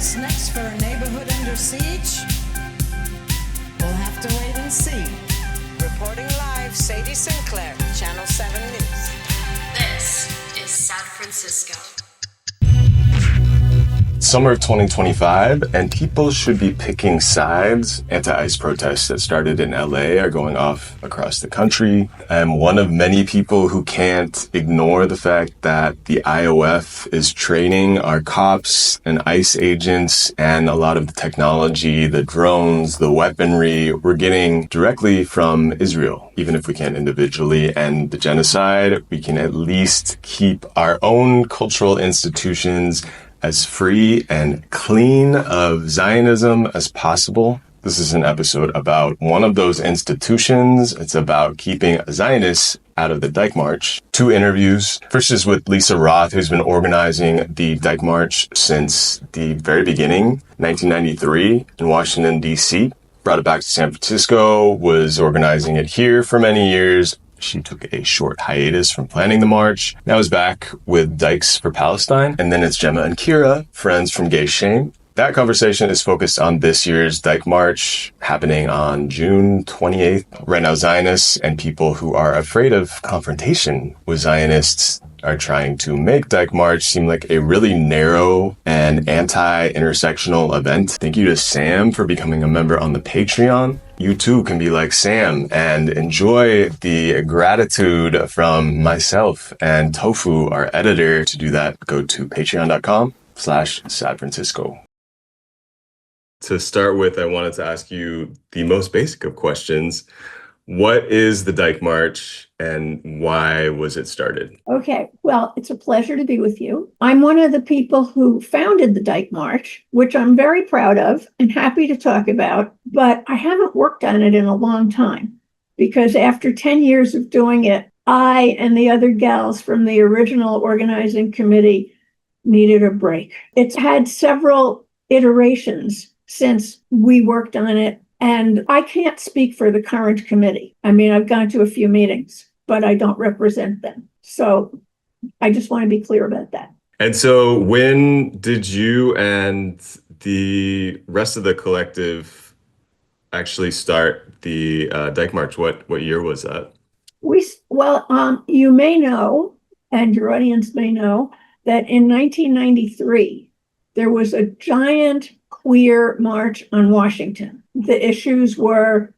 What's next for a neighborhood under siege? We'll have to wait and see. Reporting live, Sadie Sinclair, Channel 7 News. This is San Francisco. Summer of 2025, and people should be picking sides. Anti-ICE protests that started in LA are going off across the country. I'm one of many people who can't ignore the fact that the IOF is training our cops and ICE agents, and a lot of the technology, the drones, the weaponry, we're getting directly from Israel. Even if we can't individually end the genocide, we can at least keep our own cultural institutions as free and clean of Zionism as possible. This is an episode about one of those institutions. It's about keeping Zionists out of the Dyke March. 2 interviews. First is with Lisa Roth, who's been organizing the Dyke March since the very beginning, 1993, in Washington, D.C. Brought it back to San Francisco, was organizing it here for many years. She took a short hiatus from planning the march. Now is back with Dykes for Palestine. And then it's Jemma and Kira, friends from Gay Shame. That conversation is focused on this year's Dyke March happening on June 28th. Right now, Zionists and people who are afraid of confrontation with Zionists are trying to make Dyke March seem like a really narrow and anti-intersectional event. Thank you to Sam for becoming a member on the Patreon. You too can be like Sam and enjoy the gratitude from myself and Tofu, our editor. To do that, go to patreon.com/San Francisco. To start with, I wanted to ask you the most basic of questions. What is the Dyke March and why was it started? Okay, well, it's a pleasure to be with you. I'm one of the people who founded the Dyke March, which I'm very proud of and happy to talk about, but I haven't worked on it in a long time because after 10 years of doing it, I and the other gals from the original organizing committee needed a break. It's had several iterations since we worked on it. And I can't speak for the current committee. I mean, I've gone to a few meetings, but I don't represent them. So I just want to be clear about that. And so when did you and the rest of the collective actually start the Dyke March? What year was that? You may know, and your audience may know, that in 1993, there was a giant queer march on Washington. The issues were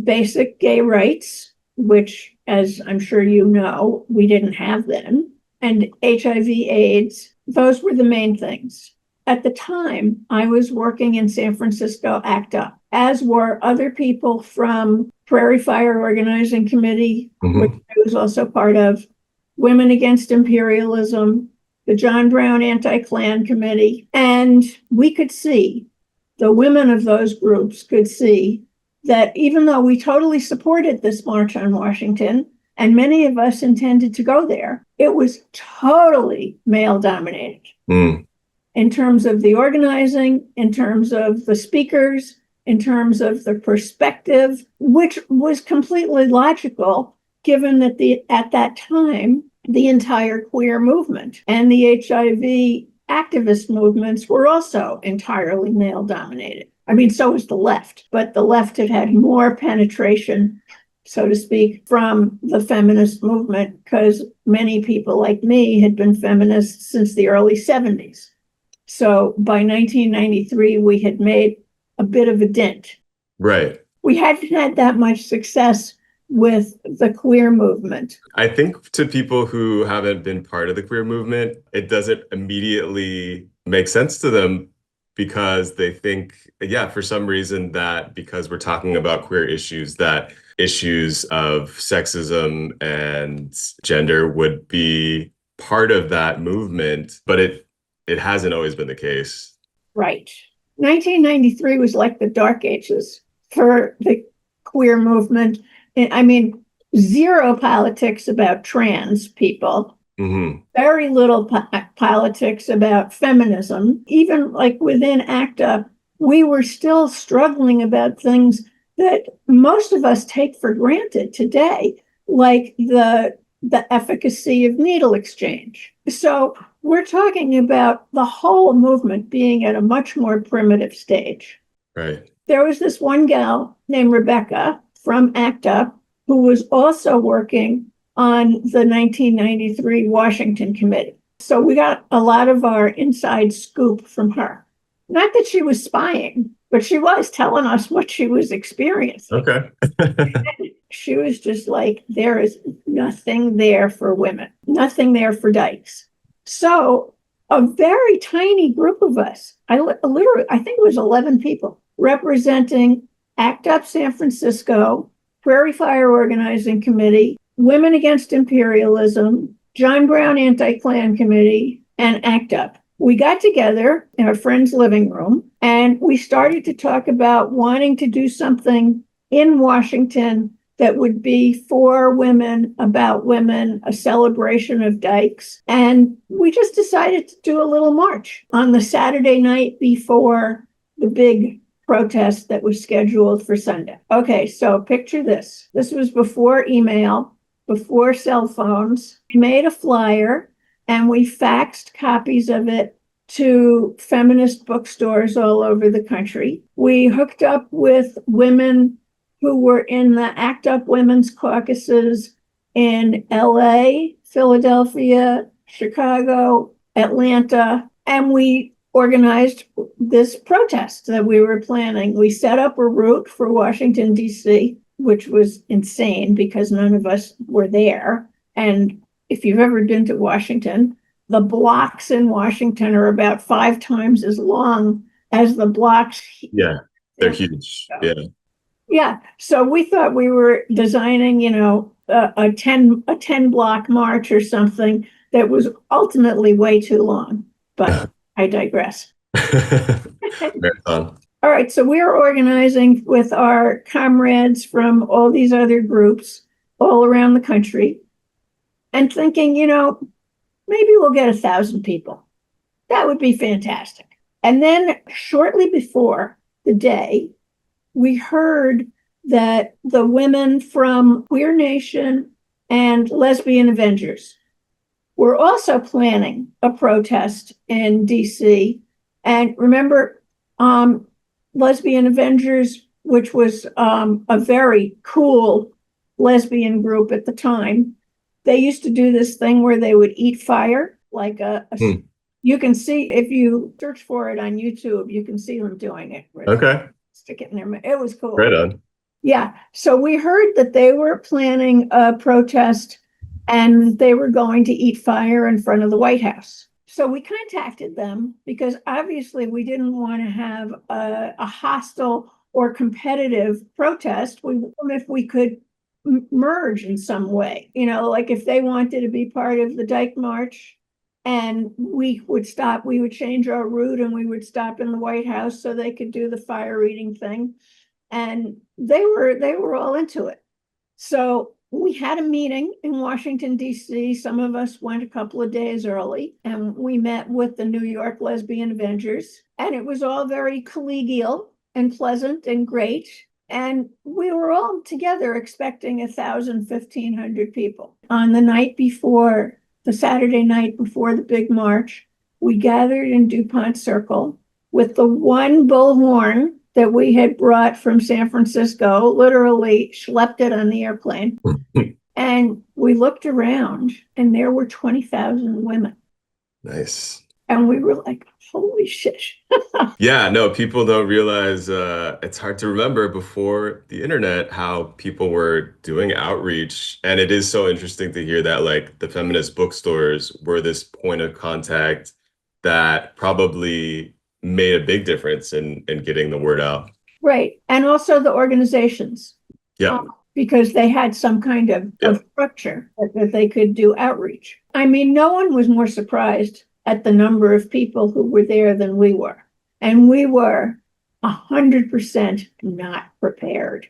basic gay rights, which, as I'm sure you know, we didn't have then, and HIV/AIDS. Those were the main things. At the time, I was working in San Francisco ACT UP, as were other people from Prairie Fire Organizing Committee, which I was also part of, Women Against Imperialism, the John Brown Anti-Klan Committee, and we could see, the women of those groups could see that even though we totally supported this march on Washington, and many of us intended to go there, it was totally male-dominated in terms of the organizing, in terms of the speakers, in terms of the perspective, which was completely logical, given that at that time, the entire queer movement and the HIV activist movements were also entirely male-dominated. I mean, so was the left, but the left had more penetration, so to speak, from the feminist movement because many people like me had been feminists since the early 70s. So by 1993, we had made a bit of a dent. Right. We hadn't had that much success with the queer movement. I think to people who haven't been part of the queer movement, it doesn't immediately make sense to them because they think, for some reason that because we're talking about queer issues, that issues of sexism and gender would be part of that movement, but it hasn't always been the case. Right. 1993 was like the dark ages for the queer movement. I mean, zero politics about trans people, very little politics about feminism. Even like within ACT UP, we were still struggling about things that most of us take for granted today, like the the efficacy of needle exchange. So we're talking about the whole movement being at a much more primitive stage. Right. There was this one gal named Rebecca from ACT UP who was also working on the 1993 Washington Committee. So we got a lot of our inside scoop from her. Not that she was spying, but she was telling us what she was experiencing. Okay. She was just like, there is nothing there for women, nothing there for Dykes. So a very tiny group of us, I think it was 11 people, representing ACT UP San Francisco, Prairie Fire Organizing Committee, Women Against Imperialism, John Brown Anti-Klan Committee, and ACT UP. We got together in a friend's living room and we started to talk about wanting to do something in Washington that would be for women, about women, a celebration of Dykes. And we just decided to do a little march on the Saturday night before the big protest that was scheduled for Sunday. Okay, so picture this. This was before email, before cell phones. We made a flyer and we faxed copies of it to feminist bookstores all over the country. We hooked up with women who were in the ACT UP women's caucuses in LA, Philadelphia, Chicago, Atlanta, and we organized this protest that we were planning. We set up a route for Washington, D.C., which was insane because none of us were there. And if you've ever been to Washington, the blocks in Washington are about 5 times as long as the blocks. Yeah, they're huge. Yeah. Yeah. So we thought we were designing, a 10 block march or something that was ultimately way too long. But I digress. Marathon. All right. So we are organizing with our comrades from all these other groups all around the country and thinking, maybe we'll get 1,000 people. That would be fantastic. And then shortly before the day, we heard that the women from Queer Nation and Lesbian Avengers were also planning a protest in DC. And remember, Lesbian Avengers, which was a very cool lesbian group at the time, they used to do this thing where they would eat fire, like you can see, if you search for it on YouTube, you can see them doing it. Okay. Stick it in their mouth. It was cool. Right on. Yeah. So we heard that they were planning a protest and they were going to eat fire in front of the White House. So we contacted them because obviously we didn't want to have a hostile or competitive protest. If we could merge in some way, like if they wanted to be part of the Dyke March and we would change our route and we would stop in the White House so they could do the fire eating thing. And they were all into it. So we had a meeting in Washington, D.C. Some of us went a couple of days early and we met with the New York Lesbian Avengers. And it was all very collegial and pleasant and great. And we were all together expecting 1,000, 1,500 people. On the night before, the Saturday night before the big march, we gathered in DuPont Circle with the one bullhorn that we had brought from San Francisco, literally schlepped it on the airplane. And we looked around and there were 20,000 women. Nice. And we were like, holy shit. Yeah, no, people don't realize it's hard to remember before the internet how people were doing outreach. And it is so interesting to hear that like the feminist bookstores were this point of contact that probably made a big difference in getting the word out. Right. And also the organizations. Yeah. Because they had some kind of structure that they could do outreach. I mean, no one was more surprised at the number of people who were there than we were. And we were 100% not prepared.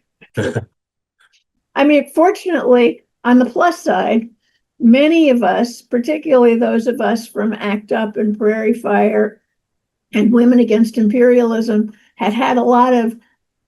I mean, fortunately, on the plus side, many of us, particularly those of us from ACT UP and Prairie Fire and Women Against Imperialism, had had a lot of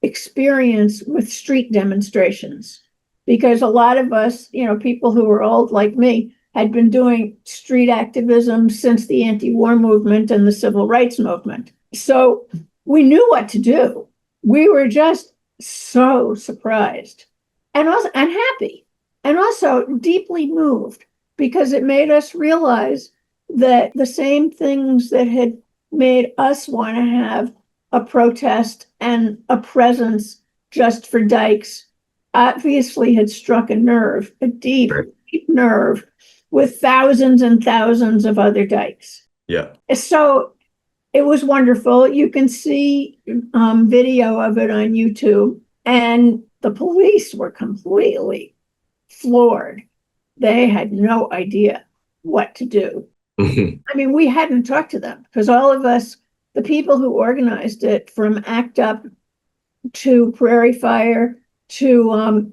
experience with street demonstrations. because a lot of us, people who were old like me, had been doing street activism since the anti-war movement and the civil rights movement. So we knew what to do. We were just so surprised and also and happy and also deeply moved, because it made us realize that the same things that had made us want to have a protest and a presence just for Dykes obviously had struck a nerve, a deep, deep nerve, with thousands and thousands of other Dykes. Yeah. So it was wonderful. You can see video of it on YouTube, and the police were completely floored. They had no idea what to do. I mean, we hadn't talked to them because all of us, the people who organized it, from ACT UP to Prairie Fire to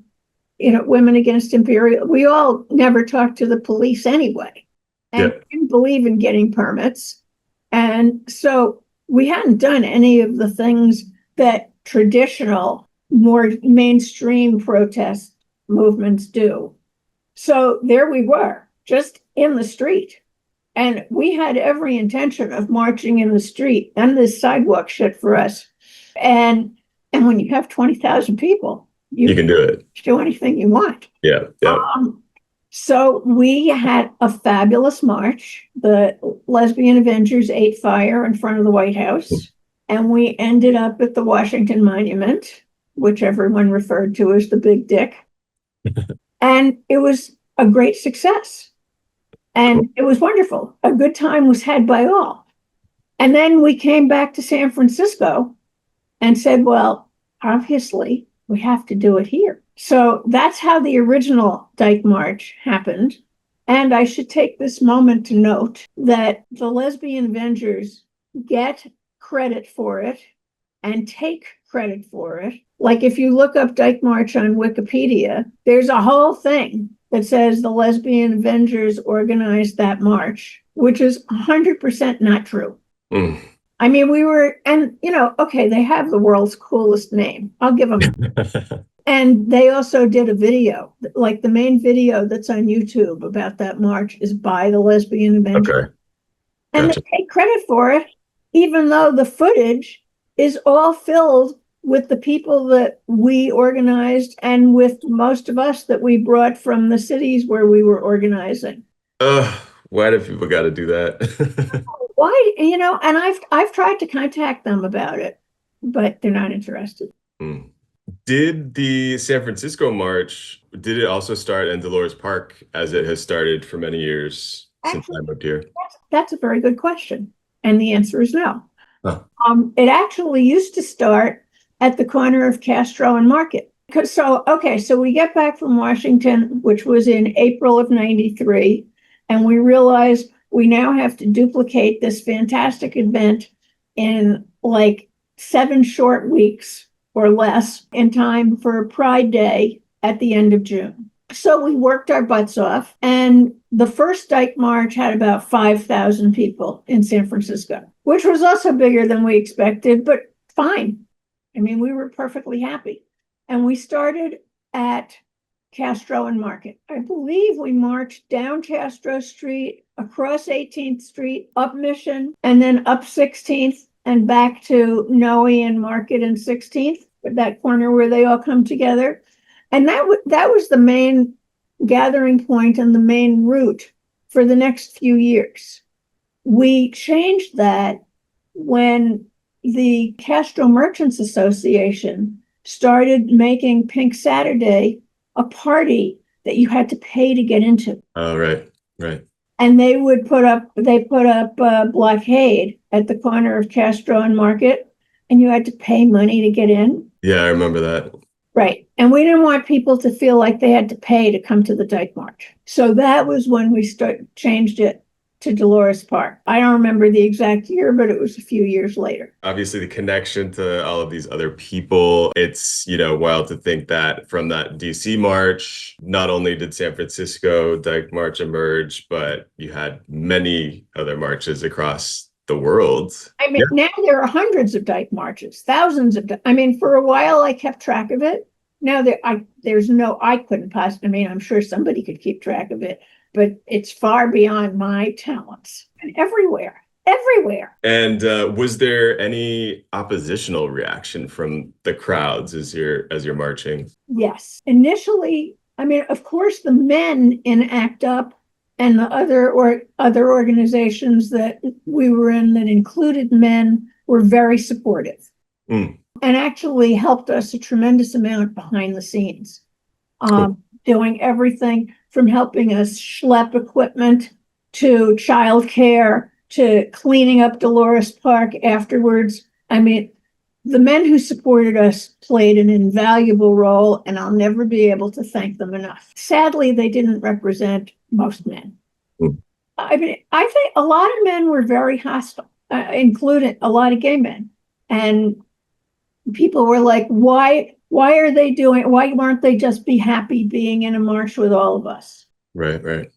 Women Against Imperial, we all never talked to the police anyway, and didn't believe in getting permits. And so we hadn't done any of the things that traditional, more mainstream protest movements do. So there we were, just in the street. And we had every intention of marching in the street, and this sidewalk shit for us. And when you have 20,000 people, you can do it. Do anything you want. Yeah. So we had a fabulous march. The Lesbian Avengers ate fire in front of the White House, and we ended up at the Washington Monument, which everyone referred to as the Big Dick. And it was a great success. And it was wonderful. A good time was had by all. And then we came back to San Francisco and said, well, obviously, we have to do it here. So that's how the original Dyke March happened. And I should take this moment to note that the Lesbian Avengers get credit for it and take credit for it. Like if you look up Dyke March on Wikipedia, there's a whole thing that says the Lesbian Avengers organized that march, which is 100% not true. I mean, okay, they have the world's coolest name. I'll give them. And they also did a video, like the main video that's on YouTube about that march is by the Lesbian Avengers. Okay. And they take credit for it, even though the footage is all filled with the people that we organized and with most of us that we brought from the cities where we were organizing. Why do people got to do that? Why? And I've tried to contact them about it, but they're not interested. Did the San Francisco March, did it also start in Dolores Park as it has started for many years since I moved here? That's a very good question. And the answer is no. Huh. It actually used to start at the corner of Castro and Market. So we get back from Washington, which was in April of 93, and we realize we now have to duplicate this fantastic event in like 7 short weeks or less in time for Pride Day at the end of June. So we worked our butts off, and the first Dyke March had about 5,000 people in San Francisco, which was also bigger than we expected, but fine. I mean, we were perfectly happy. And we started at Castro and Market. I believe we marched down Castro Street, across 18th Street, up Mission, and then up 16th and back to Noe and Market and 16th, that corner where they all come together. And that was the main gathering point and the main route for the next few years. We changed that when the Castro Merchants Association started making Pink Saturday a party that you had to pay to get into. Oh, right. And they put up a blockade at the corner of Castro and Market, and you had to pay money to get in. Yeah, I remember that. Right. And we didn't want people to feel like they had to pay to come to the Dyke March. So that was when we changed it to Dolores Park. I don't remember the exact year, but it was a few years later. Obviously, the connection to all of these other people, it's, wild to think that from that DC march, not only did San Francisco Dyke March emerge, but you had many other marches across the world. I mean, Now there are hundreds of Dyke marches, thousands of, for a while I kept track of it. No, I couldn't possibly, I mean, I'm sure somebody could keep track of it, but it's far beyond my talents. And everywhere. And was there any oppositional reaction from the crowds as you're marching? Yes. Initially, I mean, of course, the men in ACT UP and the other organizations that we were in that included men were very supportive. Mm. And actually helped us a tremendous amount behind the scenes, doing everything from helping us schlep equipment to childcare to cleaning up Dolores Park afterwards. I mean, the men who supported us played an invaluable role, and I'll never be able to thank them enough. Sadly, they didn't represent most men. Mm. I mean, I think a lot of men were very hostile, including a lot of gay men. And people were like, why aren't they just be happy being in a march with all of us? Right.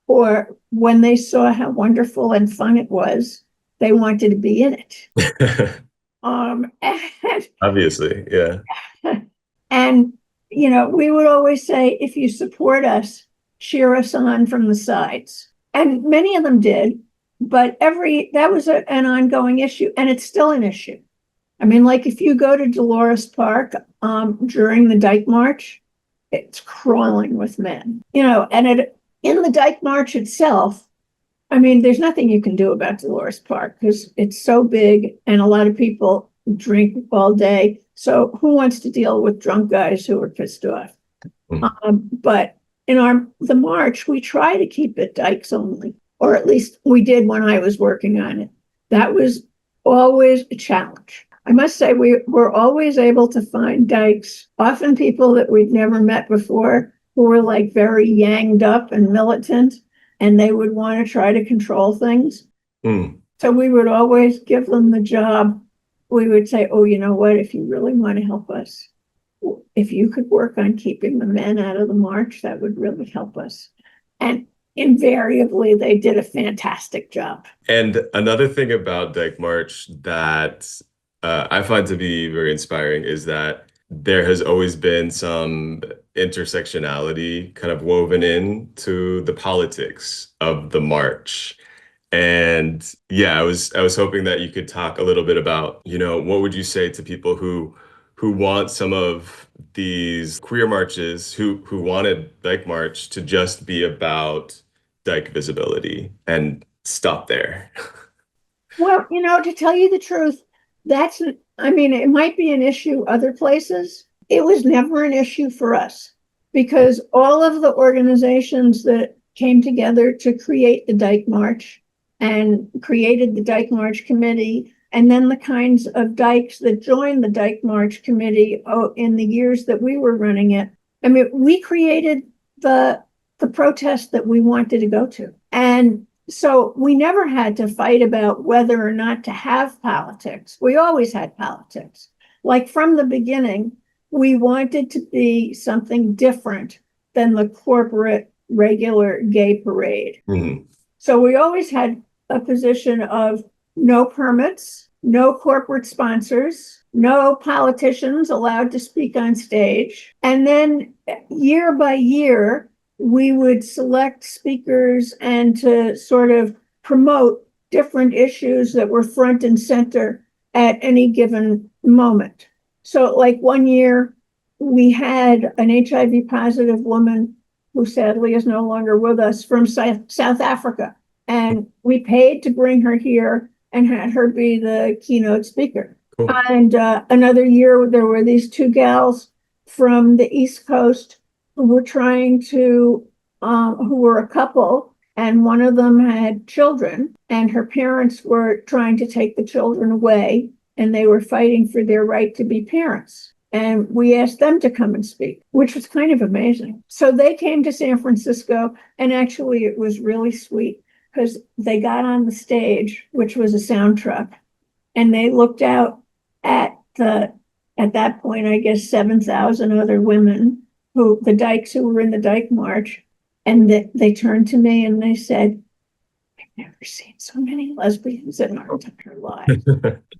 Or when they saw how wonderful and fun it was, they wanted to be in it. And, Obviously, yeah. and, we would always say, if you support us, cheer us on from the sides. And many of them did, but that was an ongoing issue, and it's still an issue. I mean, like if you go to Dolores Park during the Dyke March, it's crawling with men, and in the Dyke March itself, I mean, there's nothing you can do about Dolores Park because it's so big and a lot of people drink all day. So who wants to deal with drunk guys who are pissed off? But in the march, we try to keep it Dykes only, or at least we did when I was working on it. That was always a challenge. I must say, we were always able to find Dykes, often people that we'd never met before, who were like very yanged up and militant, and they would want to try to control things. So we would always give them the job. We would say, oh, you know what, if you really want to help us, if you could work on keeping the men out of the march, that would really help us. And invariably, they did a fantastic job. And another thing about Dyke March that I find to be very inspiring is that there has always been some intersectionality kind of woven into the politics of the march. And yeah, I was hoping that you could talk a little bit about, what would you say to people who want some of these queer marches, who wanted Dyke March to just be about Dyke visibility and stop there? Well, to tell you the truth, it might be an issue other places. It was never an issue for us because all of the organizations that came together to create the Dyke March and created the Dyke March Committee, and then the kinds of Dykes that joined the Dyke March Committee in the years that we were running it. I mean, we created the protest that we wanted to go to. And so we never had to fight about whether or not to have politics. We always had politics. Like from the beginning, we wanted to be something different than the corporate regular gay parade. Mm-hmm. So we always had a position of no permits, no corporate sponsors, no politicians allowed to speak on stage. And then year by year, we would select speakers and to sort of promote different issues that were front and center at any given moment. So like one year, we had an HIV positive woman who sadly is no longer with us from South Africa. And we paid to bring her here and had her be the keynote speaker. Cool. And another year, there were these two gals from the East Coast who were who were a couple, and one of them had children, and her parents were trying to take the children away, and they were fighting for their right to be parents. And we asked them to come and speak, which was kind of amazing. So they came to San Francisco, and actually it was really sweet because they got on the stage, which was a sound truck, and they looked out at that point, I guess, 7,000 other women, the Dykes who were in the Dyke March, and they turned to me and they said, I've never seen so many lesbians in our entire lives.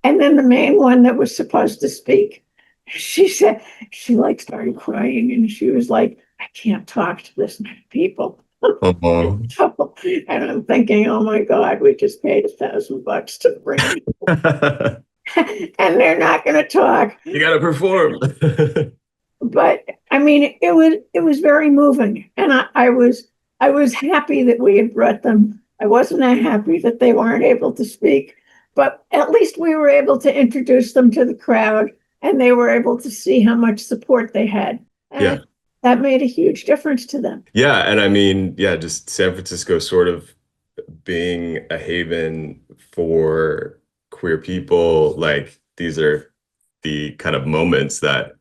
And then the main one that was supposed to speak, She said, she like started crying and she was like, I can't talk to this many people. Uh-huh. So, and I'm thinking, oh my God, we just paid $1,000 to bring them. And they're not going to talk. You got to perform. But I mean, it was very moving, and I was happy that we had brought them. I wasn't that happy that they weren't able to speak, but at least we were able to introduce them to the crowd, and they were able to see how much support they had, and Yeah. that made a huge difference to them. Yeah, and I mean, yeah, just San Francisco sort of being a haven for queer people, like these are the kind of moments that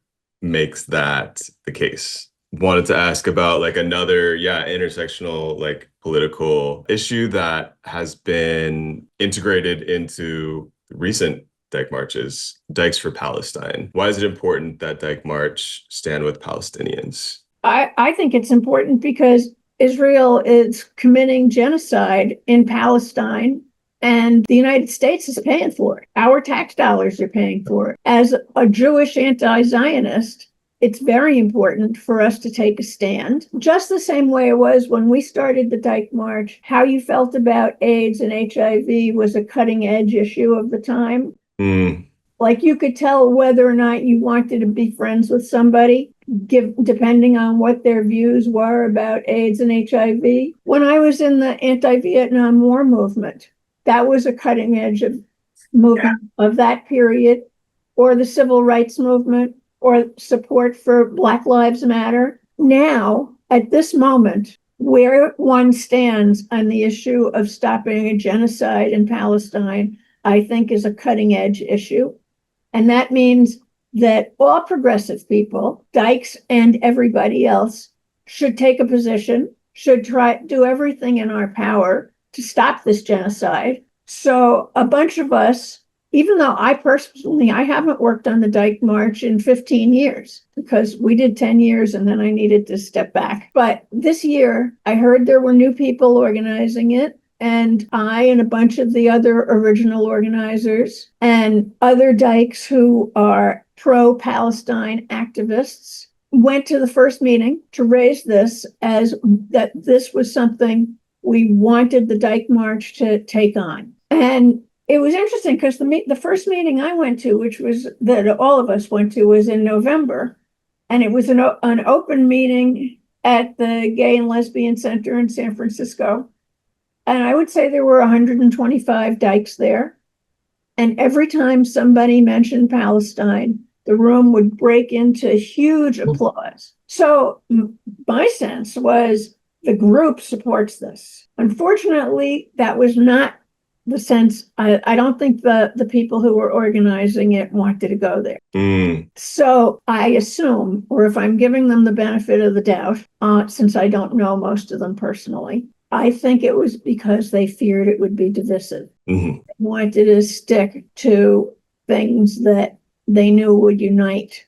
makes that the case. Wanted to ask about like another, intersectional, like political issue that has been integrated into recent Dyke marches, Dykes for Palestine. Why is it important that Dyke March stand with Palestinians? I think it's important because Israel is committing genocide in Palestine, and the United States is paying for it. Our tax dollars are paying for it. As a Jewish anti-Zionist, it's very important for us to take a stand, just the same way it was when we started the Dyke March. How you felt about AIDS and HIV was a cutting edge issue of the time. Like you could tell whether or not you wanted to be friends with somebody, depending on what their views were about AIDS and HIV. When I was in the anti-Vietnam War movement, that was a cutting edge of movement of that period, or the civil rights movement, or support for Black Lives Matter. Now, at this moment, where one stands on the issue of stopping a genocide in Palestine, I think is a cutting edge issue. And that means that all progressive people, Dykes and everybody else, should take a position, should do everything in our power to stop this genocide. So a bunch of us, even though I haven't worked on the Dyke March in 15 years because we did 10 years and then I needed to step back. But this year, I heard there were new people organizing it. And I and a bunch of the other original organizers and other Dykes who are pro-Palestine activists went to the first meeting to raise this as that this was something we wanted the Dyke March to take on. And it was interesting because the first meeting I went to, which was that all of us went to, was in November. And it was an open meeting at the Gay and Lesbian Center in San Francisco. And I would say there were 125 Dykes there. And every time somebody mentioned Palestine, the room would break into huge applause. So my sense was the group supports this. Unfortunately, that was not the sense. I don't think the people who were organizing it wanted to go there. So I assume, or if I'm giving them the benefit of the doubt, since I don't know most of them personally, I think it was because they feared it would be divisive. They wanted to stick to things that they knew would unite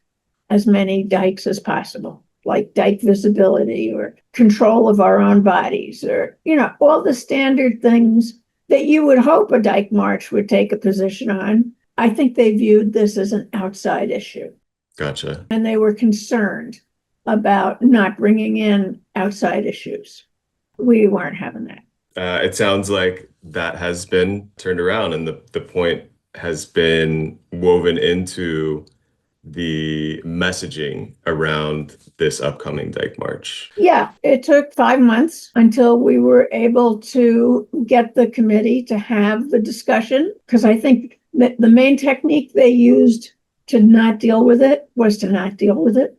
as many Dykes as possible, like Dyke visibility or control of our own bodies, or, all the standard things that you would hope a Dyke March would take a position on. I think they viewed this as an outside issue. Gotcha. And they were concerned about not bringing in outside issues. We weren't having that. It sounds like that has been turned around and the point has been woven into the messaging around this upcoming Dyke March. Yeah, it took 5 months until we were able to get the committee to have the discussion, because I think that the main technique they used to not deal with it was to not deal with it.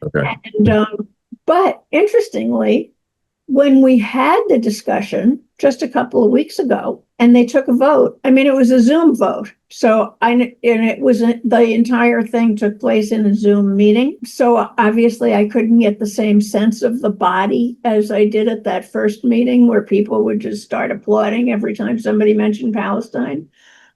Okay. And, but interestingly, when we had the discussion just a couple of weeks ago and they took a vote, I mean, it was a Zoom vote. So the entire thing took place in a Zoom meeting. So obviously I couldn't get the same sense of the body as I did at that first meeting where people would just start applauding every time somebody mentioned Palestine.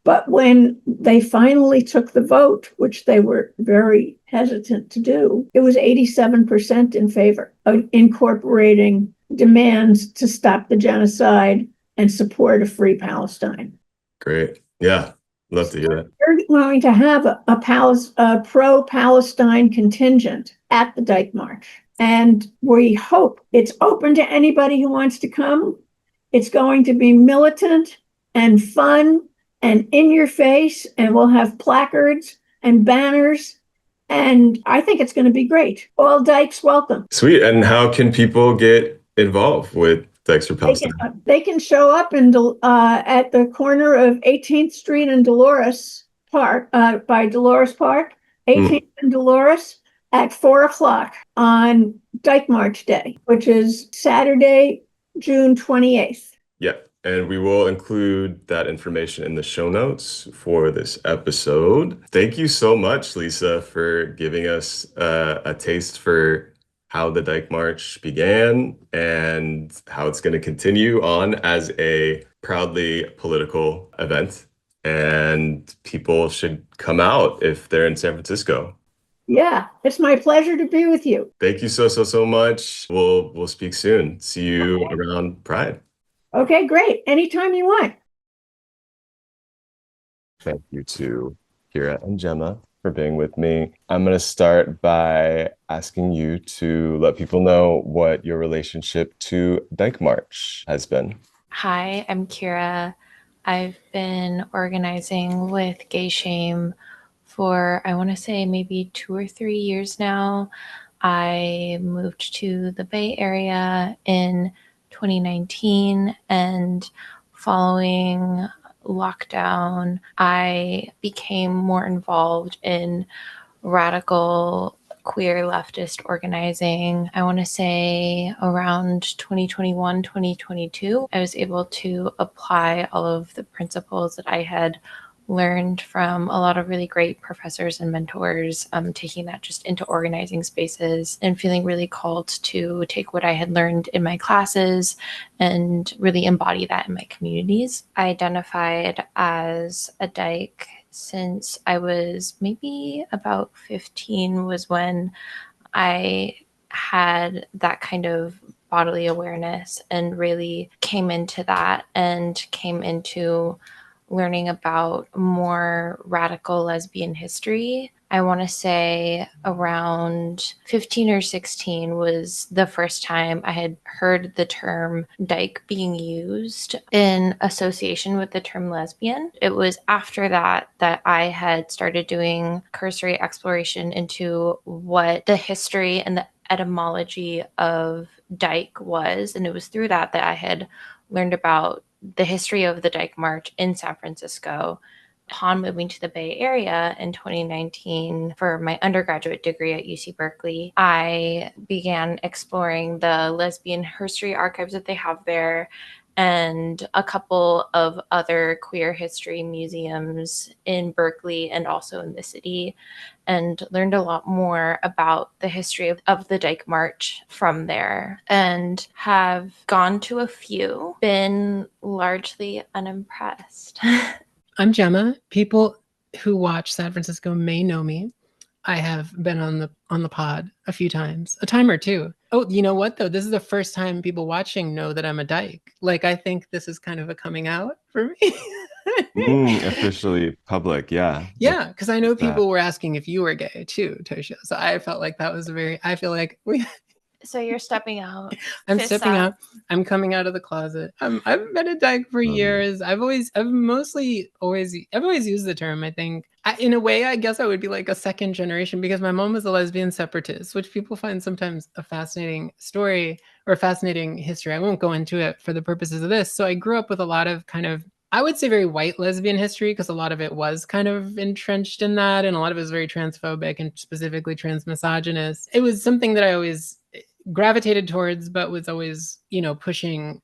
But when they finally took the vote, which they were very hesitant to do, it was 87% in favor of incorporating demands to stop the genocide and support a free Palestine. Great. Yeah. Love to hear that. We're going to have a pro-Palestine contingent at the Dyke March. And we hope it's open to anybody who wants to come. It's going to be militant and fun and in your face, and we'll have placards and banners. And I think it's going to be great. All Dykes welcome. Sweet. And how can people get involved with Dykes for Palestine? They can show up at the corner of 18th Street and Dolores Park, by Dolores Park, 18th and Dolores, at 4:00 on Dyke March Day, which is Saturday, June 28th. Yeah. And we will include that information in the show notes for this episode. Thank you so much, Lisa, for giving us a taste for how the Dyke March began and how it's going to continue on as a proudly political event. And people should come out if they're in San Francisco. Yeah, it's my pleasure to be with you. Thank you so much. We'll speak soon. See you around Pride. Okay, great. Anytime you want. Thank you to Kira and Jemma for being with me. I'm going to start by asking you to let people know what your relationship to Dyke March has been. Hi, I'm Kira. I've been organizing with Gay Shame for, I want to say, maybe 2 or 3 years now. I moved to the Bay Area in 2019, and following lockdown, I became more involved in radical queer leftist organizing. I want to say around 2021, 2022, I was able to apply all of the principles that I had learned from a lot of really great professors and mentors, taking that just into organizing spaces and feeling really called to take what I had learned in my classes and really embody that in my communities. I identified as a Dyke since I was maybe about 15 was when I had that kind of bodily awareness and really came into that and came into learning about more radical lesbian history. I want to say around 15 or 16 was the first time I had heard the term dyke being used in association with the term lesbian. It was after that that I had started doing cursory exploration into what the history and the etymology of dyke was. And it was through that that I had learned about the history of the Dyke March in San Francisco. Upon moving to the Bay Area in 2019 for my undergraduate degree at UC Berkeley, I began exploring the lesbian history archives that they have there and a couple of other queer history museums in Berkeley and also in the city, and learned a lot more about the history of the Dyke March from there, and have gone to a few, been largely unimpressed. I'm Jemma. People who watch San Francisco may know me. I have been on the pod a few times, a time or two. Oh, you know what though? This is the first time people watching know that I'm a dyke. Like, I think this is kind of a coming out for me. Officially public, yeah. Yeah, because I know people were asking if you were gay too, Tosha. So I felt like that was I feel like we. So you're stepping out. I'm stepping out. I'm coming out of the closet. I've been a dyke for years. I've always used the term. I think in a way, I guess I would be like a second generation because my mom was a lesbian separatist, which people find sometimes a fascinating story or a fascinating history. I won't go into it for the purposes of this. So I grew up with a lot of kind of, I would say, very white lesbian history because a lot of it was kind of entrenched in that, and a lot of it was very transphobic and specifically transmisogynist. It was something that I always gravitated towards, but was always, pushing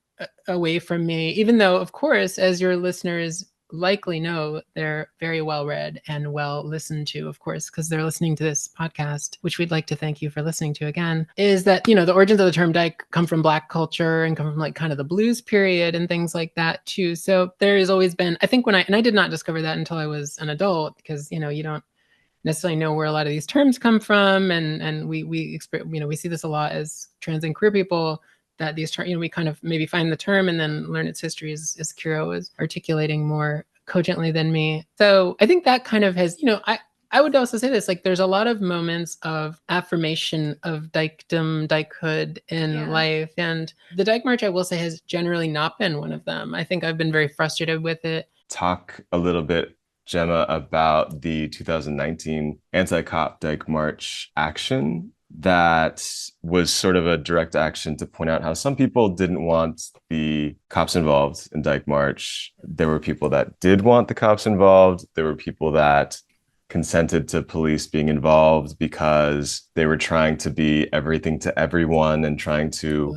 away from me, even though, of course, as your listeners likely know, they're very well read and well listened to, of course, because they're listening to this podcast, which we'd like to thank you for listening to again, is that, the origins of the term dyke come from Black culture and come from like kind of the blues period and things like that too. So there has always been, I think and I did not discover that until I was an adult because, you don't necessarily know where a lot of these terms come from, and we see this a lot as trans and queer people, that these terms, we kind of maybe find the term and then learn its history, as Kiro was articulating more cogently than me. So I think that kind of has, I would also say this, like there's a lot of moments of affirmation of dykedom, dykehood in life. And the Dyke March, I will say, has generally not been one of them. I think I've been very frustrated with it. Talk a little bit, Jemma, about the 2019 anti-cop Dyke March action that was sort of a direct action to point out how some people didn't want the cops involved in Dyke March. There were people that did want the cops involved. There were people that consented to police being involved because they were trying to be everything to everyone and trying to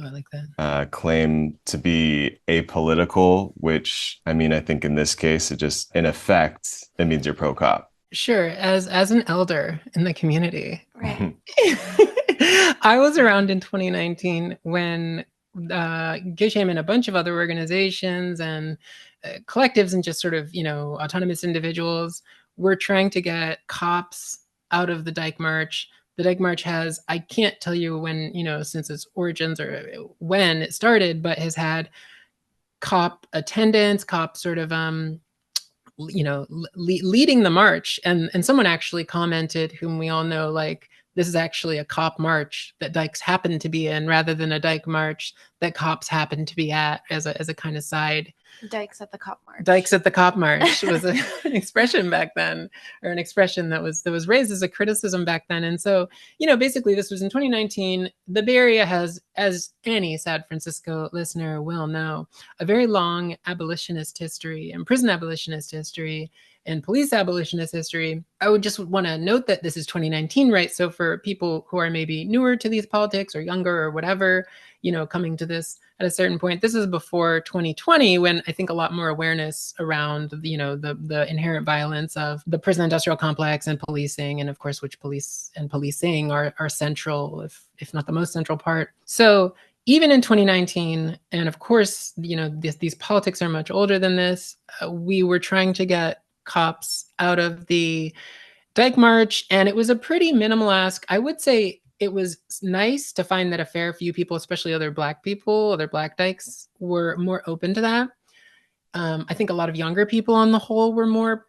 claim to be apolitical, which, I mean, I think in this case, it just, in effect, it means you're pro-cop. Sure. As an elder in the community, Right. I was around in 2019 when Gisham and a bunch of other organizations and collectives and just sort of, autonomous individuals were trying to get cops out of the Dyke March. The Dyke March has, I can't tell you when, since its origins or when it started, but has had cop attendance, cop sort of, leading the march. And someone actually commented, whom we all know, like, this is actually a cop march that Dykes happened to be in rather than a Dyke March that cops happened to be at as a kind of side. Dykes at the cop march. Dykes at the cop march was an expression back then, or an expression that was raised as a criticism back then. And so, basically this was in 2019. The Bay Area has, as any San Francisco listener will know, a very long abolitionist history and prison abolitionist history and police abolitionist history. I would just want to note that this is 2019, right? So for people who are maybe newer to these politics or younger or whatever, coming to this at a certain point, this is before 2020, when I think a lot more awareness around, the inherent violence of the prison industrial complex and policing, and of course, which police and policing are central, if not the most central part. So even in 2019, and of course, these politics are much older than this, we were trying to get cops out of the Dyke March, and it was a pretty minimal ask. I would say it was nice to find that a fair few people, especially other Black people, other Black Dykes, were more open to that. I think a lot of younger people on the whole were more,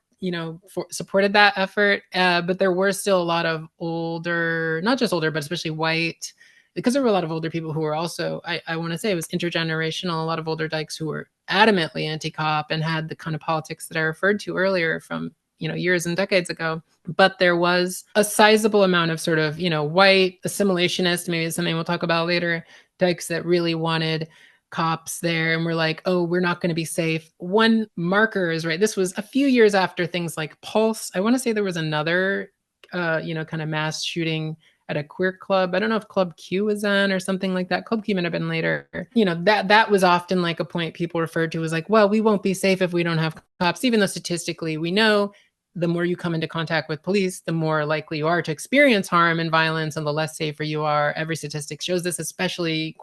supported that effort. But there were still a lot of older, not just older, but especially white, because there were a lot of older people who were also, I want to say it was intergenerational, a lot of older Dykes who were adamantly anti-cop and had the kind of politics that I referred to earlier from, years and decades ago. But there was a sizable amount of sort of, white assimilationist, maybe it's something we'll talk about later, Dykes that really wanted cops there and were like, oh, we're not going to be safe. One marker is, right, this was a few years after things like Pulse. I want to say there was another, kind of mass shooting at a queer club. I don't know if Club Q was on or something like that. Club Q might have been later. That was often like a point people referred to as like, well, we won't be safe if we don't have cops, even though statistically we know the more you come into contact with police, the more likely you are to experience harm and violence, and the less safer you are. Every statistic shows this, especially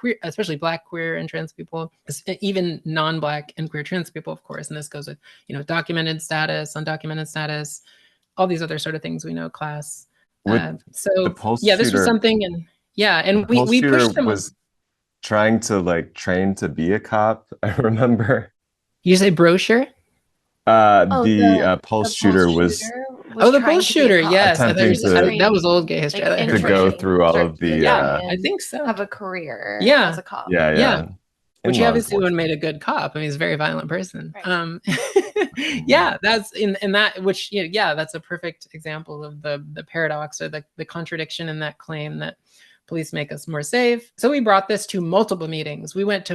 Black, queer, and trans people, even non-Black and queer trans people, of course. And this goes with, documented status, undocumented status, all these other sort of things we know, class. This was something, and we pushed them. Was trying to train to be a cop. I remember. You say brochure? The Pulse shooter was the Pulse shooter. Yes, that was old gay history. To go through all of the. I think so. Have a career. Yeah. As a cop. Yeah. Which he obviously would have made a good cop. I mean, he's a very violent person. Right. That's in that, which, that's a perfect example of the paradox or the contradiction in that claim that police make us more safe. So we brought this to multiple meetings. We went to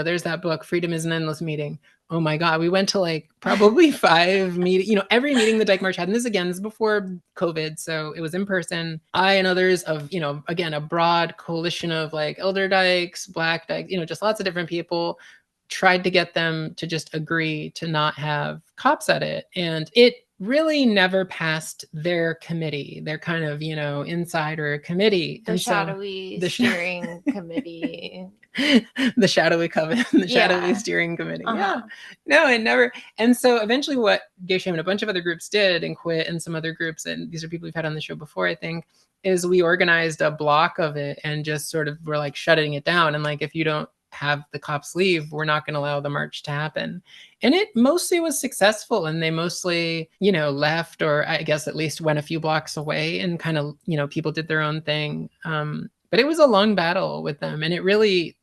there's that book, Freedom is an Endless Meeting. Oh my God, we went to probably 5 meetings, every meeting the Dyke March had. And this is before COVID. So it was in person. I and others of, again, a broad coalition of elder Dykes, Black Dykes, just lots of different people, tried to get them to just agree to not have cops at it. And it really never passed their committee, their kind of, insider committee. The shadowy steering committee. The shadowy covenant, the shadowy steering committee. Yeah. No, it never. And so eventually what Gisham and a bunch of other groups did, and Quit and some other groups, and these are people we've had on the show before, I think, is we organized a block of it and just sort of were shutting it down. And if you don't have the cops leave, we're not going to allow the march to happen. And it mostly was successful, and they mostly, left, or I guess at least went a few blocks away, and kind of, people did their own thing. But it was a long battle with them, and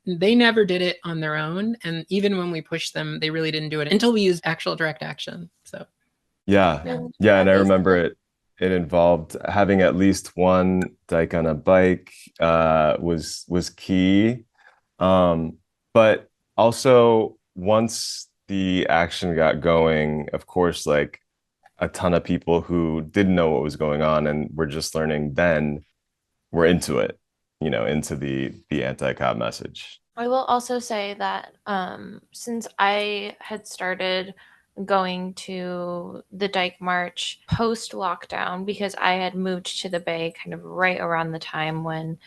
they never did it on their own. And even when we pushed them, they really didn't do it until we used actual direct action. So yeah. And I remember it involved having at least one dyke on a bike was key. But also, once the action got going, of course, like a ton of people who didn't know what was going on and were just learning then were into it, into the anti-cop message. I will also say that since I had started going to the Dyke March post-lockdown, because I had moved to the Bay kind of right around the time when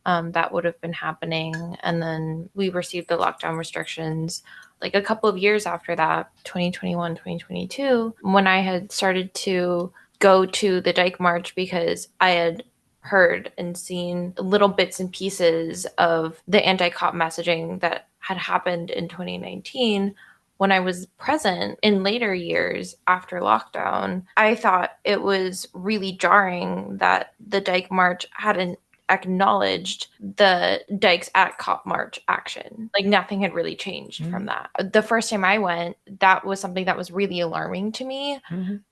that would have been happening. And then we received the lockdown restrictions like a couple of years after that, 2021, 2022, when I had started to go to the Dyke March, because I had heard and seen little bits and pieces of the anti-cop messaging that had happened in 2019. When I was present in later years after lockdown, I thought it was really jarring that the Dyke March hadn't acknowledged the Dykes at Cop March action. Like nothing had really changed from that. The first time I went, that was something that was really alarming to me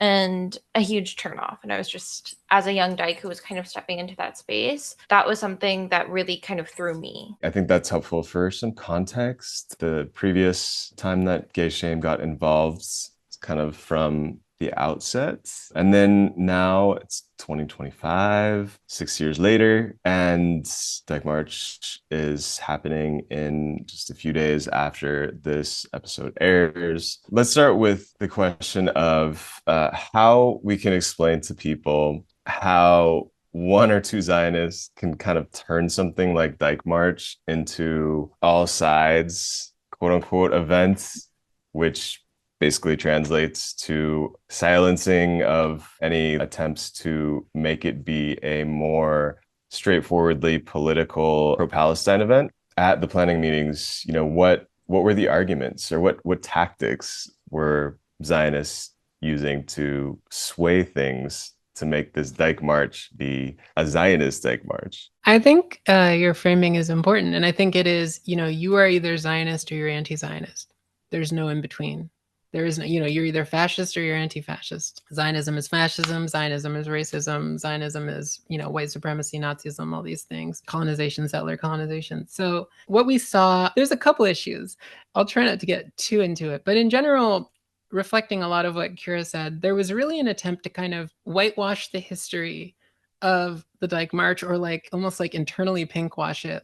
and a huge turnoff. And I was just, as a young dyke who was kind of stepping into that space, that was something that really kind of threw me. I think that's helpful for some context. The previous time that gay shame got involved, it's kind of from the outset. And then now it's 2025, 6 years later, and Dyke March is happening in just a few days after this episode airs. Let's start with the question of how we can explain to people how one or two Zionists can kind of turn something like Dyke March into all sides, quote unquote, events, which basically translates to silencing of any attempts to make it be a more straightforwardly political pro-Palestine event. At the planning meetings, what were the arguments, or what tactics were Zionists using to sway things to make this Dyke March be a Zionist Dyke March? I think your framing is important. And I think it is, you are either Zionist or you're anti-Zionist. There's no in between. There is no, you're either fascist or you're anti-fascist. Zionism is fascism. Zionism is racism. Zionism is, white supremacy, Nazism, all these things. Colonization, settler colonization. So what we saw, there's a couple issues. I'll try not to get too into it. But in general, reflecting a lot of what Kira said, there was really an attempt to kind of whitewash the history of the Dyke March, or almost internally pinkwash it.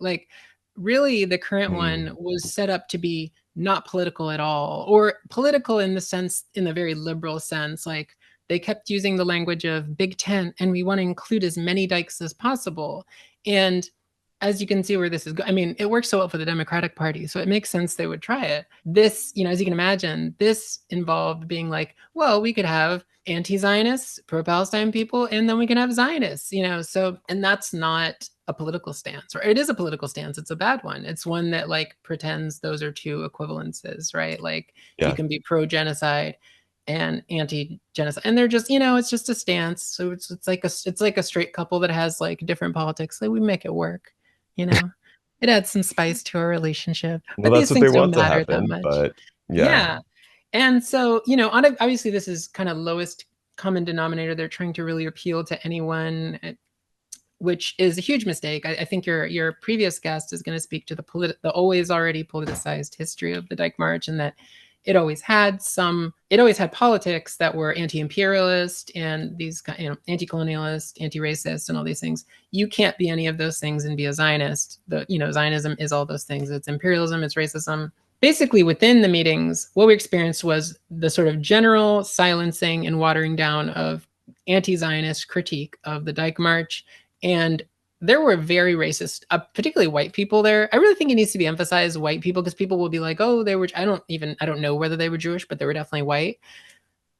Really, the current one was set up to be not political at all, or political in the very liberal sense. They kept using the language of big tent, and we want to include as many dykes as possible. And as you can see where this is going, it works so well for the Democratic Party, so it makes sense they would try it. This, as you can imagine, this involved being well, we could have anti-Zionists, pro-Palestine people, and then we can have Zionists, and that's not a political stance, or it is a political stance. It's a bad one. It's one that pretends those are two equivalences, right? You can be pro-genocide and anti-genocide, and they're just, it's just a stance. So it's like a straight couple that has different politics. We make it work, It adds some spice to our relationship. Well, but that's these what they things want don't to matter happen, that much. but yeah. And so, obviously this is kind of lowest common denominator. They're trying to really appeal to anyone, which is a huge mistake. I think your previous guest is going to speak to the always already politicized history of the Dyke March, and that it always had politics that were anti-imperialist and these anti-colonialist, anti-racist, and all these things. You can't be any of those things and be a Zionist. Zionism is all those things. It's imperialism, it's racism. Basically, within the meetings, what we experienced was the sort of general silencing and watering down of anti-Zionist critique of the Dyke March. And there were very racist, particularly white people there. I really think it needs to be emphasized, white people, because people will be oh, they were, I don't know whether they were Jewish, but they were definitely white.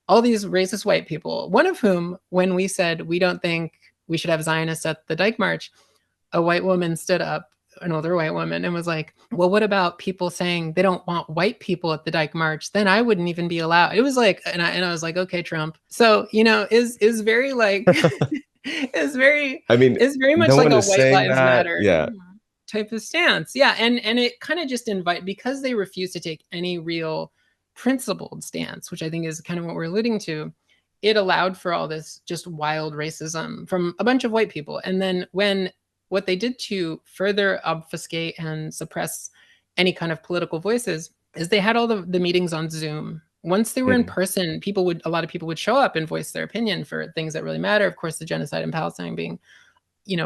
All these racist white people, one of whom, when we said we don't think we should have Zionists at the Dyke March, a white woman stood up an older white woman, and was like, well, what about people saying they don't want white people at the Dyke March? Then I wouldn't even be allowed. It was like, and I was like, okay, Trump. So, is very like, is very much no like one a is white saying lives that. matter Yeah. type of stance. Yeah. And it kind of just because they refuse to take any real principled stance, which I think is kind of what we're alluding to, it allowed for all this just wild racism from a bunch of white people. And then what they did to further obfuscate and suppress any kind of political voices is they had all the meetings on Zoom. Once they were in person, a lot of people would show up and voice their opinion for things that really matter. Of course, the genocide in Palestine being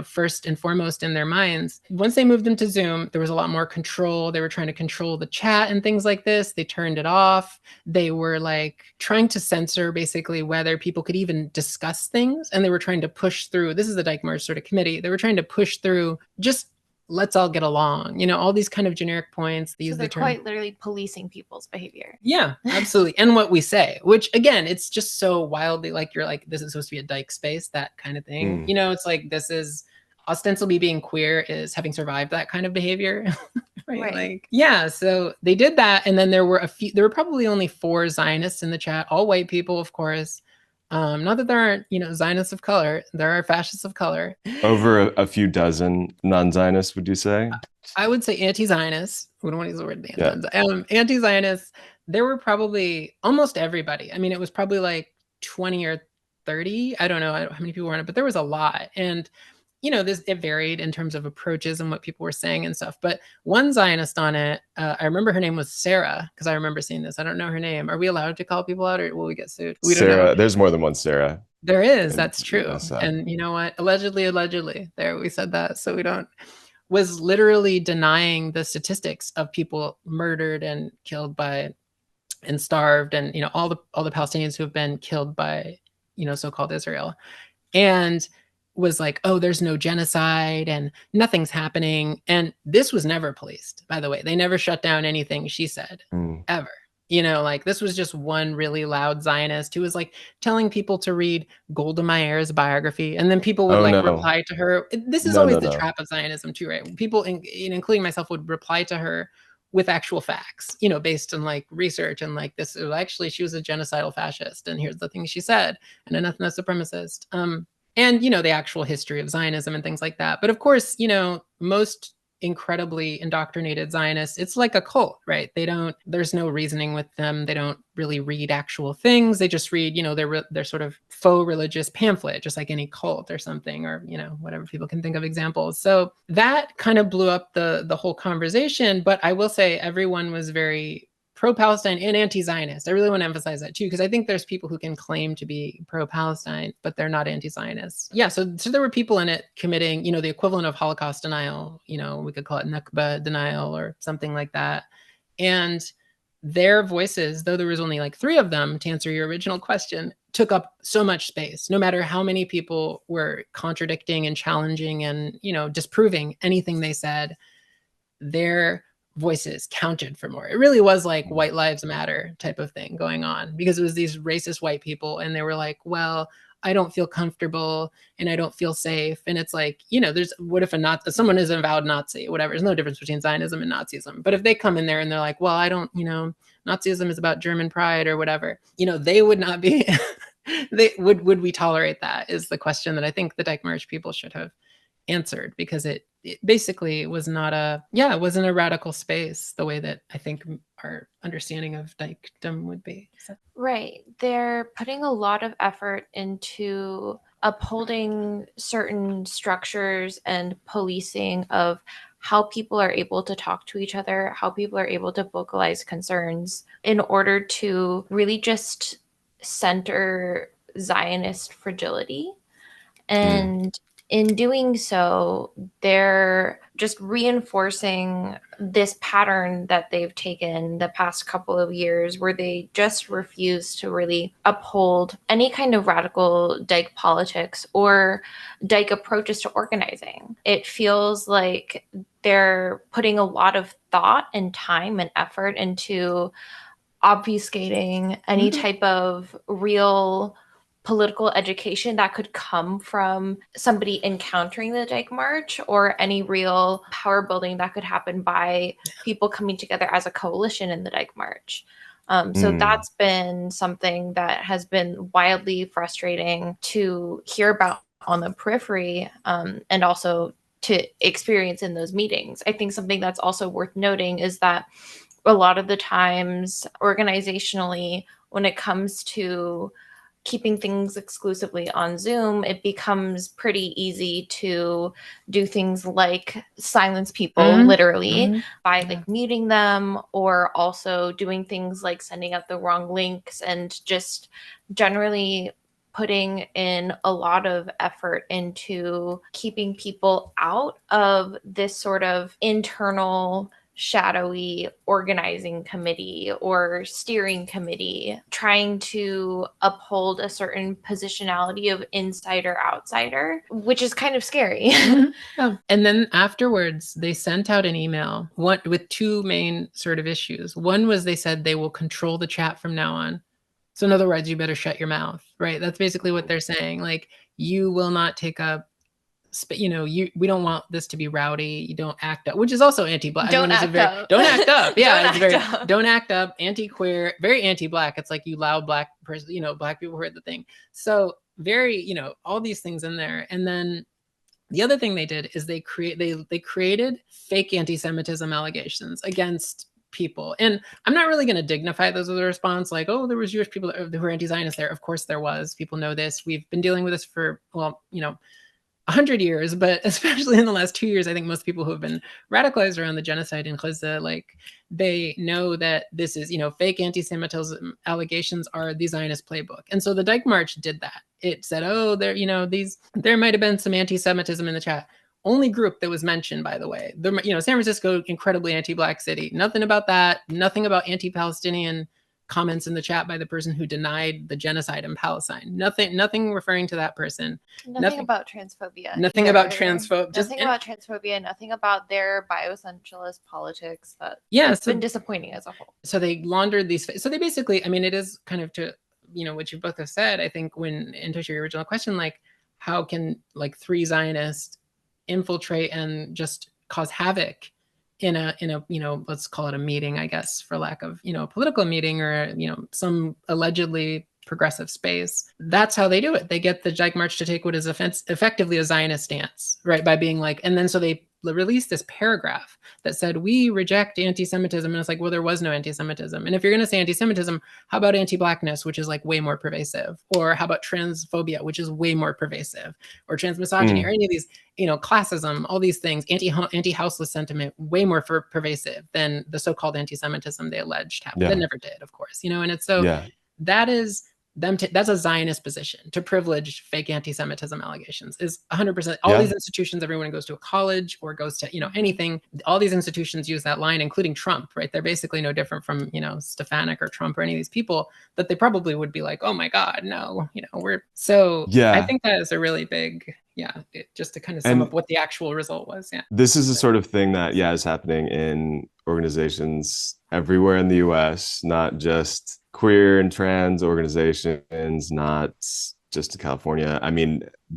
first and foremost in their minds. Once they moved them to Zoom, there was a lot more control. They were trying to control the chat and things like this. They turned it off. They were like trying to censor basically whether people could even discuss things. And they were trying to push through, this is the Dyke March sort of committee. They were trying to push through just let's all get along, all these kind of generic points. They use the term. Quite literally policing people's behavior. Yeah, absolutely. And what we say, which again, it's just so wildly like, you're like, this is supposed to be a Dyke space, that kind of thing. It's like, this is ostensibly being queer is having survived that kind of behavior. Right? Like, yeah, so they did that. And then there were probably only 4 Zionists in the chat, all white people, of course. Not that there aren't, Zionists of color. There are fascists of color. Over a few dozen non-Zionists, would you say? I would say anti-Zionists. We don't want to use the word anti-Zionists. There were probably almost everybody. I mean, it was probably like 20 or 30. I don't know how many people were on it, but there was a lot. And it varied in terms of approaches and what people were saying and stuff. But one Zionist on it, I remember her name was Sarah, because I remember seeing this. I don't know her name. Are we allowed to call people out, or will we get sued? We don't know. There's more than one Sarah. There is. That's true. And you know what? Allegedly, there we said that. So we don't. Was literally denying the statistics of people murdered and killed by, and starved, and all the Palestinians who have been killed by so-called Israel, and was like, oh, there's no genocide and nothing's happening. And this was never policed, by the way. They never shut down anything she said, ever. Like this was just one really loud Zionist who was like telling people to read Golda Meir's biography. And then people would reply to her. This is always the trap of Zionism too, right? People, including myself, would reply to her with actual facts, based on like research and like this. Actually, she was a genocidal fascist. And here's the things she said. And an ethno-supremacist. And, the actual history of Zionism and things like that. But of course, most incredibly indoctrinated Zionists, it's like a cult, right? There's no reasoning with them. They don't really read actual things. They just read, their sort of faux religious pamphlet, just like any cult or something, or, whatever people can think of examples. So that kind of blew up the whole conversation. But I will say everyone was very pro-Palestine and anti-Zionist. I really want to emphasize that too, because I think there's people who can claim to be pro-Palestine, but they're not anti-Zionists. Yeah, so there were people in it committing, the equivalent of Holocaust denial, we could call it Nakba denial or something like that. And their voices, though there was only like 3 of them, to answer your original question, took up so much space, no matter how many people were contradicting and challenging and, disproving anything they said. Their voices counted for more. It really was like white lives matter type of thing going on, because it was these racist white people, and they were like, well, I don't feel comfortable and I don't feel safe. And it's like, what if someone is an avowed Nazi, whatever, there's no difference between Zionism and Nazism. But if they come in there and they're like, well, I don't, Nazism is about German pride or whatever, they would not be, would we tolerate that, is the question that I think the Dyke March people should have answered, because it basically wasn't a radical space the way that I think our understanding of Dykedom would be. So. Right. They're putting a lot of effort into upholding certain structures and policing of how people are able to talk to each other, how people are able to vocalize concerns, in order to really just center Zionist fragility. And in doing so, they're just reinforcing this pattern that they've taken the past couple of years, where they just refuse to really uphold any kind of radical Dyke politics or Dyke approaches to organizing. It feels like they're putting a lot of thought and time and effort into obfuscating any type of real political education that could come from somebody encountering the Dyke March, or any real power building that could happen by people coming together as a coalition in the Dyke March. So that's been something that has been wildly frustrating to hear about on the periphery, and also to experience in those meetings. I think something that's also worth noting is that a lot of the times organizationally, when it comes to keeping things exclusively on Zoom, it becomes pretty easy to do things like silence people literally by like muting them, or also doing things like sending out the wrong links, and just generally putting in a lot of effort into keeping people out of this sort of internal shadowy organizing committee or steering committee, trying to uphold a certain positionality of insider outsider, which is kind of scary. Yeah. And then afterwards, they sent out an email with two main sort of issues. One was they said they will control the chat from now on. So in other words, you better shut your mouth, right? That's basically what they're saying. Like, you will not take up, we don't want this to be rowdy. You don't act up, which is also anti-black. Don't act up. Don't act up. Yeah, Don't act up, anti-queer, very anti-black. It's like, you loud black person, black people heard the thing. So very, all these things in there. And then the other thing they did is they created fake anti-Semitism allegations against people. And I'm not really going to dignify those with a response like, oh, there was Jewish people who were anti-Zionist there. Of course there was. People know this. We've been dealing with this for, 100 years, but especially in the last 2 years, I think most people who have been radicalized around the genocide in Gaza, like, they know that this is, fake anti-Semitism allegations are the Zionist playbook. And so the Dyke March did that. It said, oh, there might have been some anti-Semitism in the chat. Only group that was mentioned, by the way, San Francisco, incredibly anti-black city. Nothing about that. Nothing about anti-Palestinian comments in the chat by the person who denied the genocide in Palestine. Nothing referring to that person. Nothing about transphobia. Nothing about transphobia. Nothing about transphobia. Nothing about their bioessentialist politics. It's been disappointing as a whole. So they laundered these. So they basically, it is kind of to, what you both have said. I think when into your original question, like, how can like three Zionists infiltrate and just cause havoc in a let's call it a meeting, I guess, for lack of a political meeting or some allegedly progressive space. That's how they do it. They get the Dyke March to take what is effectively a Zionist stance, right? By being like, and then so they released this paragraph that said, we reject anti-Semitism. And it's like, well, there was no anti-Semitism. And if you're going to say anti-Semitism, how about anti-blackness, which is like way more pervasive? Or how about transphobia, which is way more pervasive? Or transmisogyny, or any of these, classism, all these things, anti-houseless sentiment, way more pervasive than the so-called anti-Semitism they alleged happened. That never did, of course, and it's so that is that's a Zionist position to privilege fake anti-Semitism allegations is 100%. All these institutions, everyone who goes to a college or goes to, anything, all these institutions use that line, including Trump, right? They're basically no different from, Stefanik or Trump or any of these people that they probably would be like, oh my God, no, I think that is a really big, just to kind of sum up what the actual result was. Yeah. This is the sort of thing that, is happening in organizations everywhere in the US, not just queer and trans organizations, not just in California.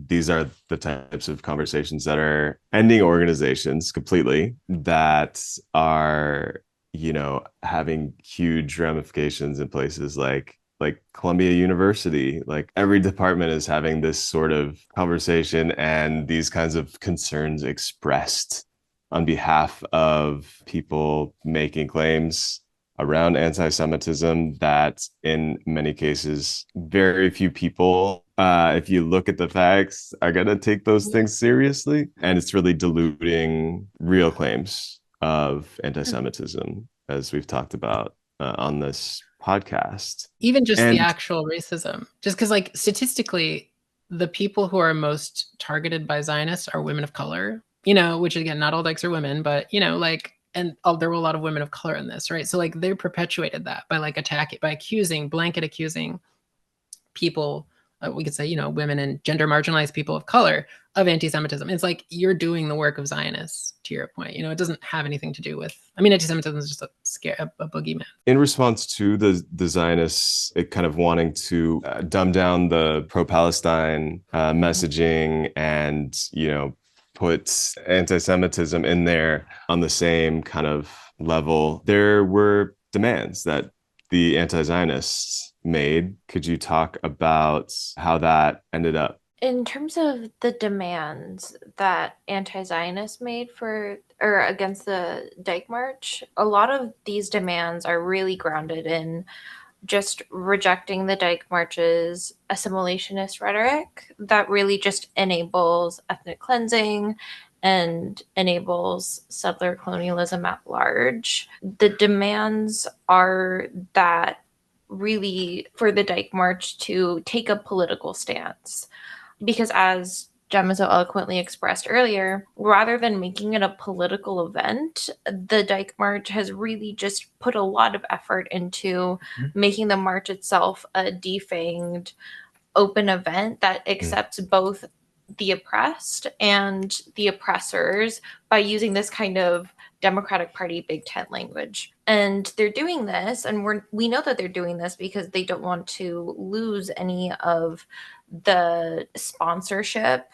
These are the types of conversations that are ending organizations completely, that are, having huge ramifications in places like Columbia University. Like, every department is having this sort of conversation and these kinds of concerns expressed on behalf of people making claims around anti-Semitism that in many cases, very few people, if you look at the facts, are going to take those things seriously. And it's really diluting real claims of anti-Semitism, as we've talked about on this podcast. Even just the actual racism, just because like statistically, the people who are most targeted by Zionists are women of color, which again, not all Dykes are women, but and there were a lot of women of color in this, right? So like they perpetuated that by like blanket accusing people we could say, you know, women and gender marginalized people of color of anti-Semitism. It's like you're doing the work of Zionists, to your point. You know, it doesn't have anything to do with, I mean, anti-Semitism is just a boogeyman. In response to the Zionists kind of wanting to dumb down the pro-Palestine messaging and, you know, put anti-Semitism in there on the same kind of level, there were demands that the anti-Zionists made. Could you talk about how that ended up? In terms of the demands that anti-Zionists made for or against the Dyke March, a lot of these demands are really grounded in just rejecting the Dyke March's assimilationist rhetoric that really just enables ethnic cleansing and enables settler colonialism at large. The demands are that really for the Dyke March to take a political stance. Because as Jemma so eloquently expressed earlier, rather than making it a political event, the Dyke March has really just put a lot of effort into making the march itself a defanged, open event that accepts both the oppressed and the oppressors by using this kind of Democratic Party Big Tent language. And they're doing this, and we know that they're doing this because they don't want to lose any of the sponsorship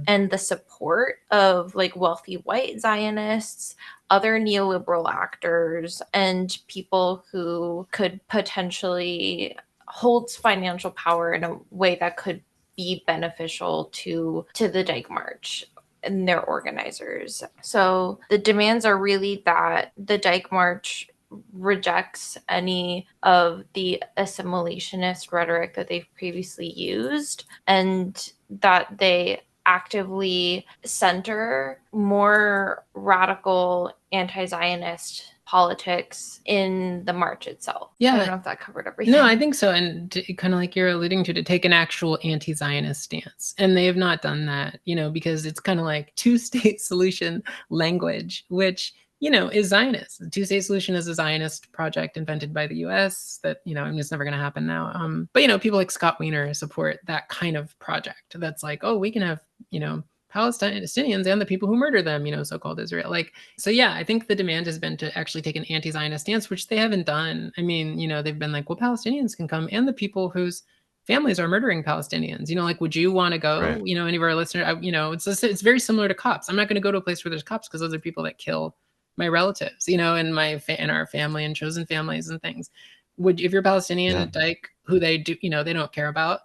and the support of like wealthy white Zionists, other neoliberal actors, and people who could potentially hold financial power in a way that could be beneficial to the Dyke March and their organizers. So the demands are really that the Dyke March rejects any of the assimilationist rhetoric that they've previously used, and that they actively center more radical anti-Zionist politics in the march itself. Yeah. I don't know if that covered everything. No, I think so. And kind of like you're alluding to take an actual anti-Zionist stance. And they have not done that, you know, because it's kind of like two-state solution language, which, you know, is Zionist. The two-state solution is a Zionist project invented by the US that, you know, I mean, it's never going to happen now. But, you know, people like Scott Wiener support that kind of project. That's like, oh, we can have, you know, Palestinians and the people who murder them, you know, so-called Israel. Like, so yeah, I think the demand has been to actually take an anti-Zionist stance, which they haven't done. I mean, you know, they've been like, well, Palestinians can come and the people whose families are murdering Palestinians, you know, like, would you want to go, right? You know, any of our listeners, you know, it's very similar to cops. I'm not going to go to a place where there's cops because those are people that kill my relatives, you know, and and our family and chosen families and things. If you're Palestinian at Dyke, who they do, you know, they don't care about,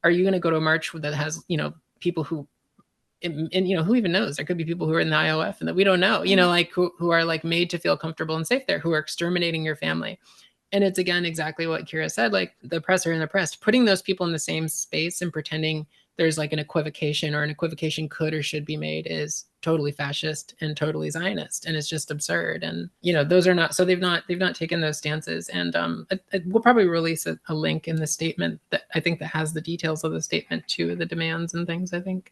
are you going to go to a march that has, you know, people who, and you know, who even knows? There could be people who are in the IOF and that we don't know, you know, like who are like made to feel comfortable and safe there, who are exterminating your family. And it's again exactly what Kira said, like the oppressor and oppressed, putting those people in the same space and pretending there's like an equivocation or an equivocation could or should be made is totally fascist and totally Zionist, and it's just absurd. And you know, those are not, so they've not taken those stances. And we'll probably release a link in the statement that I think that has the details of the statement to the demands and things, I think.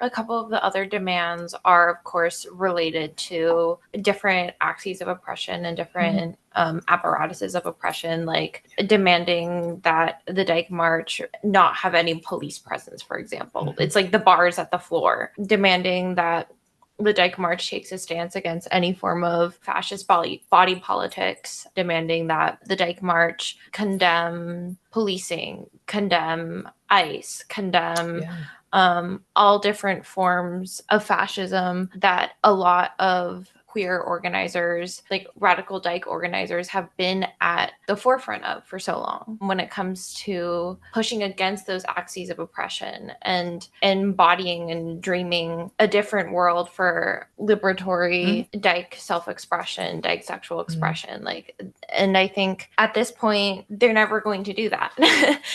A couple of the other demands are of course related to different axes of oppression and different apparatuses of oppression, like demanding that the Dyke March not have any police presence, for example. It's like the bars at the floor. Demanding that the Dyke March takes a stance against any form of fascist body politics, demanding that the Dyke March condemn policing, condemn ICE, condemn all different forms of fascism that a lot of queer organizers, like radical Dyke organizers, have been at the forefront of for so long when it comes to pushing against those axes of oppression and embodying and dreaming a different world for liberatory Dyke self-expression, Dyke sexual expression. Like, and I think at this point, they're never going to do that.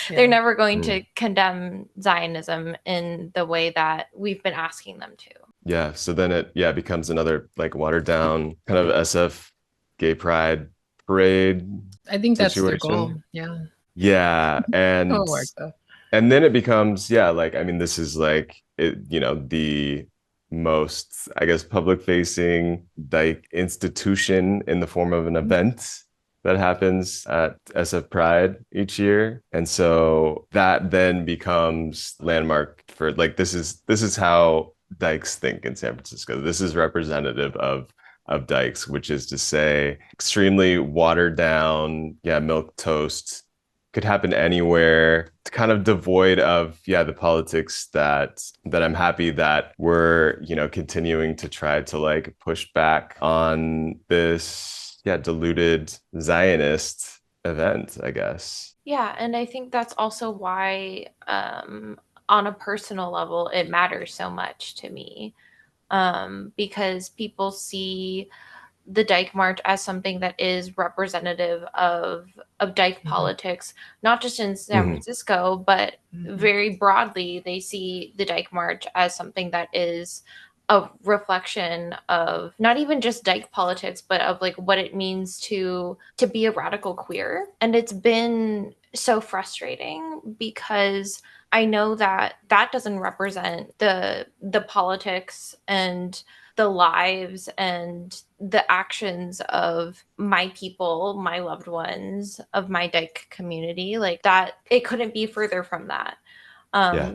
They're never going to condemn Zionism in the way that we've been asking them to. Yeah. So then it becomes another like watered down kind of SF gay pride parade. I think that's situation. their goal. Yeah. Yeah. And and then it becomes, like, I mean, this is like it, you know, the most, I guess, public facing Dyke institution in the form of an event that happens at SF Pride each year. And so that then becomes landmark for like this is how Dykes think in San Francisco. This is representative of Dykes, which is to say extremely watered down, milk toast could happen anywhere, kind of devoid of the politics that I'm happy that we're continuing to try to like push back on this diluted Zionist event, I guess. Yeah, and I think that's also why on a personal level it matters so much to me, because people see the Dyke March as something that is representative of Dyke politics, not just in San Francisco, but very broadly. They see the Dyke March as something that is a reflection of not even just Dyke politics, but of like what it means to be a radical queer. And it's been so frustrating because I know that doesn't represent the politics and the lives and the actions of my people, my loved ones, of my Dyke community. Like that, it couldn't be further from that.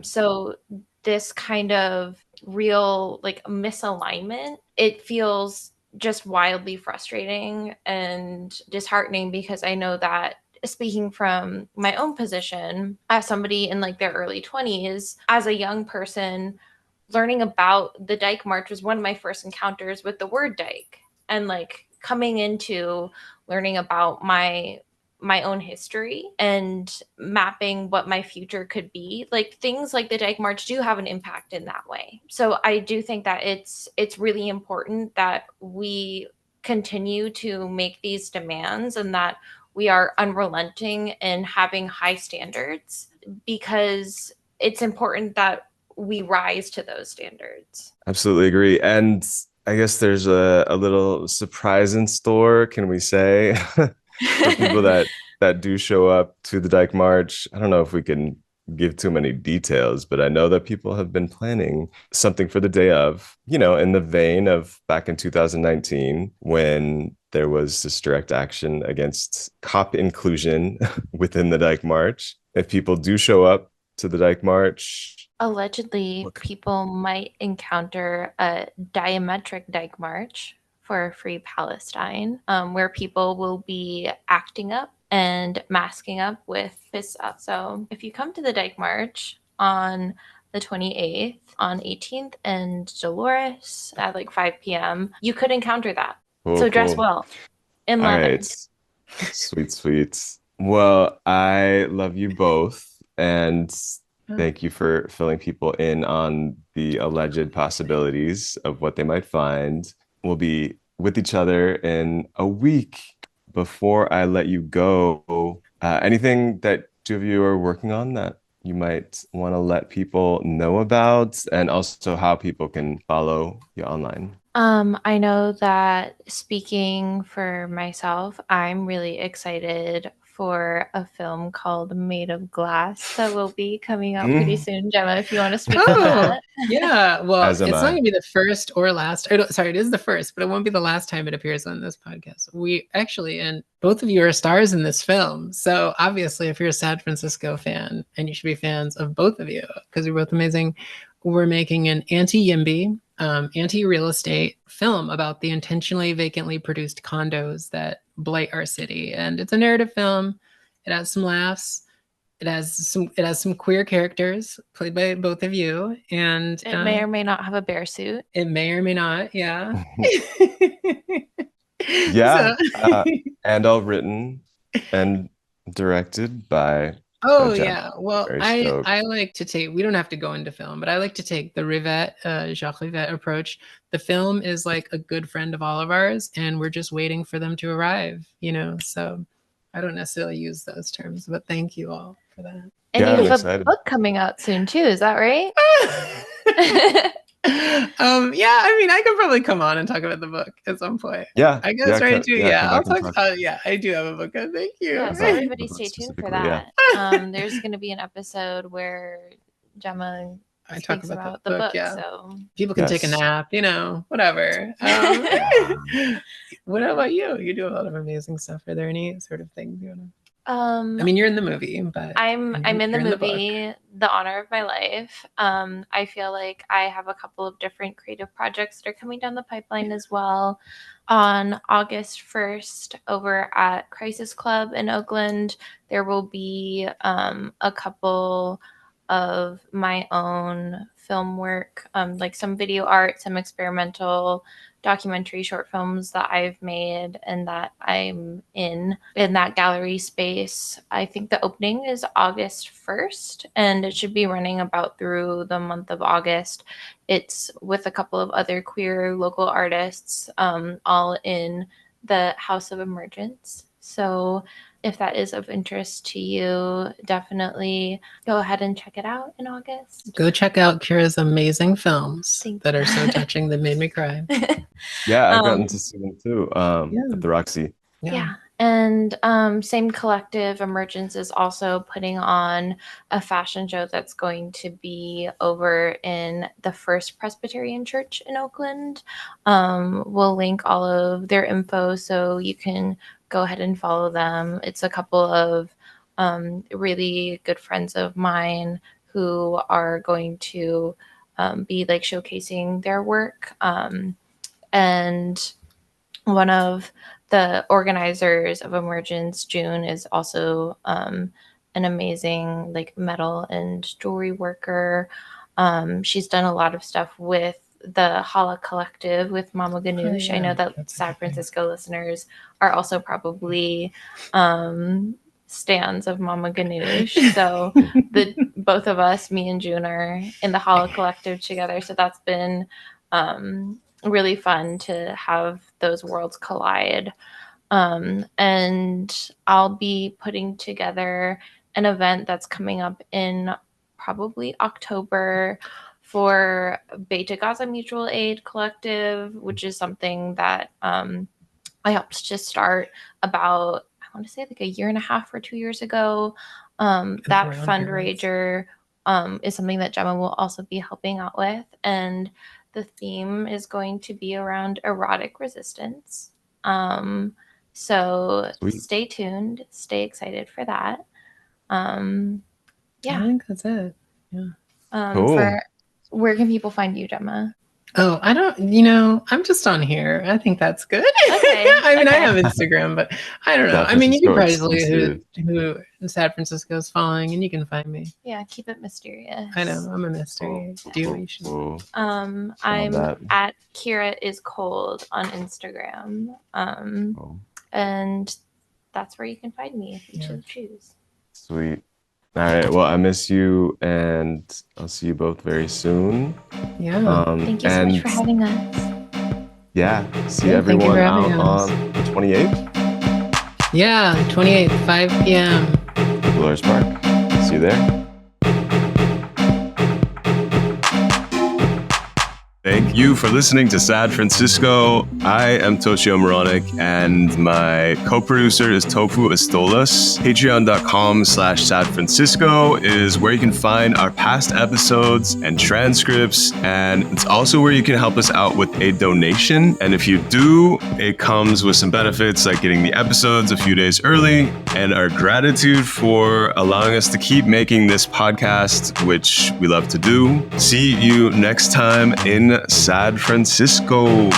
So this kind of real like misalignment, it feels just wildly frustrating and disheartening, because I know that, speaking from my own position as somebody in like their early 20s, as a young person, learning about the Dyke March was one of my first encounters with the word Dyke, and like coming into learning about my own history and mapping what my future could be. Like things like the Dyke March do have an impact in that way. So I do think that it's really important that we continue to make these demands and that we are unrelenting in having high standards, because it's important that we rise to those standards. Absolutely agree. And I guess there's a little surprise in store, can we say, for people that do show up to the Dyke March. I don't know if we can give too many details, but I know that people have been planning something for the day of, in the vein of back in 2019, when there was this direct action against cop inclusion within the Dyke March. If people do show up to the Dyke March, allegedly people might encounter a diametric Dyke March for a free Palestine, where people will be acting up and masking up with fists up. So if you come to the Dyke March on the 28th, on 18th and Dolores at like 5 p.m., you could encounter that. So dress well in All leather. right. Sweet. Well, I love you both, and thank you for filling people in on the alleged possibilities of what they might find. We'll be with each other in a week. Before I let you go, anything that two of you are working on that you might want to let people know about, and also how people can follow you online? I know that, speaking for myself, I'm really excited for a film called Made of Glass that will be coming out pretty soon. Gemma, if you want to speak on that. Yeah, well, it's As am not I. going to be the first or last. Sorry, it is the first, but it won't be the last time it appears on this podcast. We actually, and both of you are stars in this film. So obviously, if you're a San Francisco fan, and you should be fans of both of you because you're both amazing, we're making an anti-YIMBY, anti-real estate film about the intentionally vacantly produced condos that blight our city. And it's a narrative film. It has some laughs. It has some queer characters played by both of you, and It may or may not have a bear suit. It may or may not, yeah. And all written and directed by. Oh, Jemma. yeah. Well, I like to take, we don't have to go into film, but I like to take the Jacques Rivette approach. The film is like a good friend of all of ours, and we're just waiting for them to arrive, so I don't necessarily use those terms, but thank you all for that. And you have a book coming out soon too, is that right? Yeah, I mean, I could probably come on and talk about the book at some point. Yeah, I guess right too. Yeah, I'll talk. talk. Yeah, I do have a book. Thank you. Yeah, so everybody stay tuned for that. There's going to be an episode where Jemma I talk speaks about the the book. book. Yeah, So people can take a Yes. nap, whatever. What about you? You do a lot of amazing stuff. Are there any sort of things you want to? I mean, you're in the movie, but I'm in the you're movie, The Honor of My Life. I feel like I have a couple of different creative projects that are coming down the pipeline as well. On August 1st, over at Crisis Club in Oakland, there will be a couple of my own film work, like some video art, some experimental documentary short films that I've made and that I'm in that gallery space. I think the opening is August 1st and it should be running about through the month of August. It's with a couple of other queer local artists, all in the House of Emergence. So if that is of interest to you, definitely go ahead and check it out in August. Go check out Kira's amazing films Thank that you. are so touching that made me cry. Yeah, I've gotten to see them too at the Roxy. Yeah. And same collective, Emergence, is also putting on a fashion show that's going to be over in the First Presbyterian Church in Oakland. We'll link all of their info so you can go ahead and follow them. It's a couple of really good friends of mine who are going to be like showcasing their work. And one of the organizers of Emergence, June, is also an amazing like metal and jewelry worker. She's done a lot of stuff with the Hala Collective with Mama Ganoush. I know that San Francisco listeners are also probably stands of Mama Ganoush. So both of us, me and June, are in the Hala Collective together. So that's been really fun to have those worlds collide. And I'll be putting together an event that's coming up in probably October for Beta Gaza Mutual Aid Collective, which is something that I helped to start about, I want to say like a year and a half or 2 years ago. That fundraiser is something that Jemma will also be helping out with. And the theme is going to be around erotic resistance. So Sweet. Stay tuned, stay excited for that. I think that's it. Yeah. Cool. Where can people find you, Jemma? Oh, I don't, I'm just on here. I think that's good. Okay. I mean, I have Instagram, but I don't know. I mean, you can probably look who San Francisco is following and you can find me. Yeah, keep it mysterious. I know, I'm a mystery. Cool. I'm at Kira is Cold on Instagram. And that's where you can find me if you choose. Sweet. All right. Well, I miss you, and I'll see you both very soon. Yeah. Thank you so much for having us. Yeah. See everyone out on the 28th. Yeah, 28th, 5 p.m. Dolores Park. See you there. Thank you for listening to Sad Francisco. I am Toshio Moronic, and my co-producer is Tofu Estolas. Patreon.com/Sad Francisco is where you can find our past episodes and transcripts, and it's also where you can help us out with a donation. And if you do, it comes with some benefits like getting the episodes a few days early and our gratitude for allowing us to keep making this podcast, which we love to do. See you next time in San Francisco.